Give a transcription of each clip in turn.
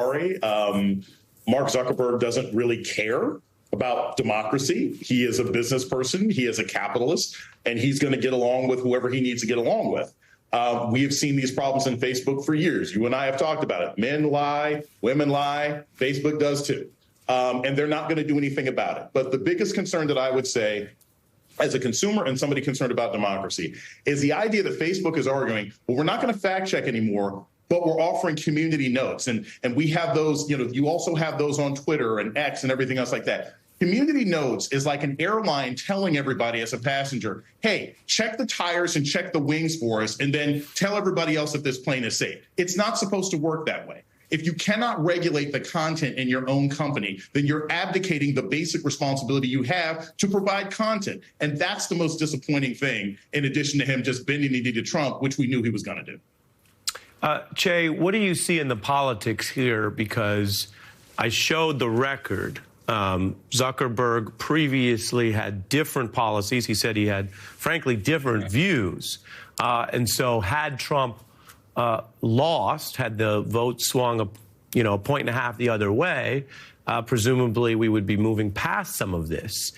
sorry. Mark Zuckerberg doesn't really care about democracy. He is a business person. He is a capitalist, and he's going to get along with whoever he needs to get along with. We have seen these problems in Facebook for years. You and I have talked about it. Men lie, women lie. Facebook does too. And they're not going to do anything about it. But the biggest concern that I would say as a consumer and somebody concerned about democracy is the idea that Facebook is arguing, well, we're not going to fact check anymore, but we're offering community notes. And we have those, you also have those on Twitter and X and everything else like that. Community notes is like an airline telling everybody as a passenger, hey, check the tires and check the wings for us, and then tell everybody else if this plane is safe. It's not supposed to work that way. If you cannot regulate the content in your own company, then you're abdicating the basic responsibility you have to provide content. And that's the most disappointing thing, in addition to him just bending the knee to Trump, which we knew he was going to do. Che, what do you see in the politics here? Because I showed the record. Zuckerberg previously had different policies. He said he had, frankly, different views. And so had Trump lost, had the vote swung a point and a half the other way, presumably we would be moving past some of this.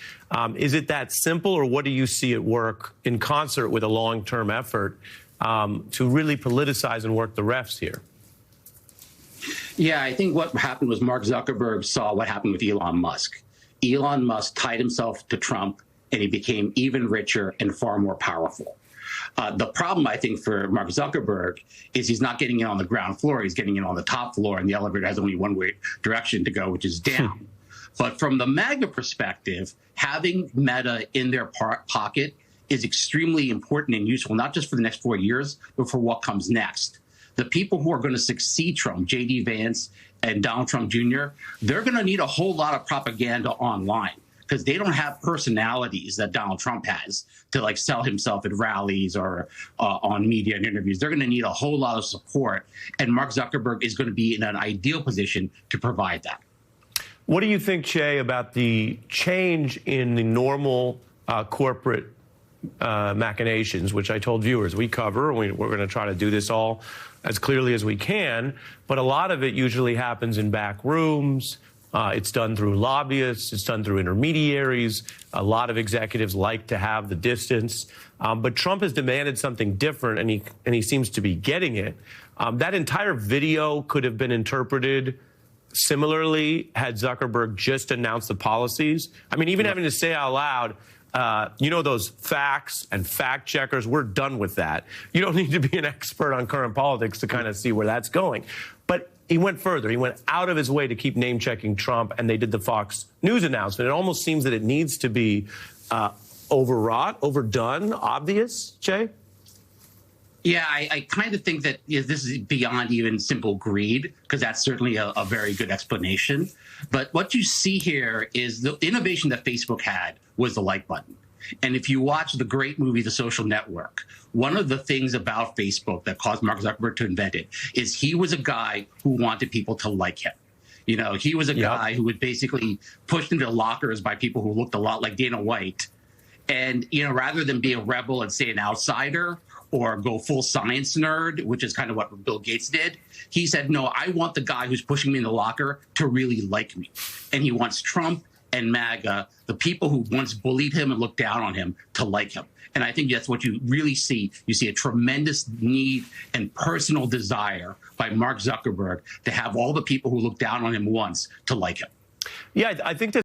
Is it that simple, or what do you see at work in concert with a long-term effort to really politicize and work the refs here? Yeah, I think what happened was Mark Zuckerberg saw what happened with Elon Musk. Elon Musk tied himself to Trump, and he became even richer and far more powerful. The problem, I think, for Mark Zuckerberg is he's not getting in on the ground floor. He's getting in on the top floor, and the elevator has only one way direction to go, which is down. But from the MAGA perspective, having Meta in their pocket is extremely important and useful, not just for the next 4 years, but for what comes next. The people who are going to succeed Trump, J.D. Vance and Donald Trump Jr., they're going to need a whole lot of propaganda online because they don't have personalities that Donald Trump has to like sell himself at rallies or on media and interviews. They're going to need a whole lot of support, and Mark Zuckerberg is going to be in an ideal position to provide that. What do you think, Che, about the change in the normal corporate machinations, which I told viewers we cover, and we're going to try to do this all as clearly as we can, but a lot of it usually happens in back rooms. It's done through lobbyists. It's done through intermediaries. A lot of executives like to have the distance. But Trump has demanded something different, and he seems to be getting it. That entire video could have been interpreted similarly had Zuckerberg just announced the policies. I mean, even having to say out loud, those facts and fact checkers, we're done with that. You don't need to be an expert on current politics to kind of see where that's going. But he went further. He went out of his way to keep name-checking Trump, and they did the Fox News announcement. It almost seems that it needs to be overwrought, overdone, obvious, Che? Yeah, I kind of think that this is beyond even simple greed, because that's certainly a very good explanation. But what you see here is the innovation that Facebook had was the like button. And if you watch the great movie, The Social Network, one of the things about Facebook that caused Mark Zuckerberg to invent it is he was a guy who wanted people to like him. He was a guy who was basically pushed into lockers by people who looked a lot like Dana White. And, rather than be a rebel and say an outsider or go full science nerd, which is kind of what Bill Gates did, he said, no, I want the guy who's pushing me in the locker to really like me. And he wants Trump and MAGA, the people who once bullied him and looked down on him, to like him. And I think that's what you really see. You see a tremendous need and personal desire by Mark Zuckerberg to have all the people who looked down on him once to like him. Yeah, I think that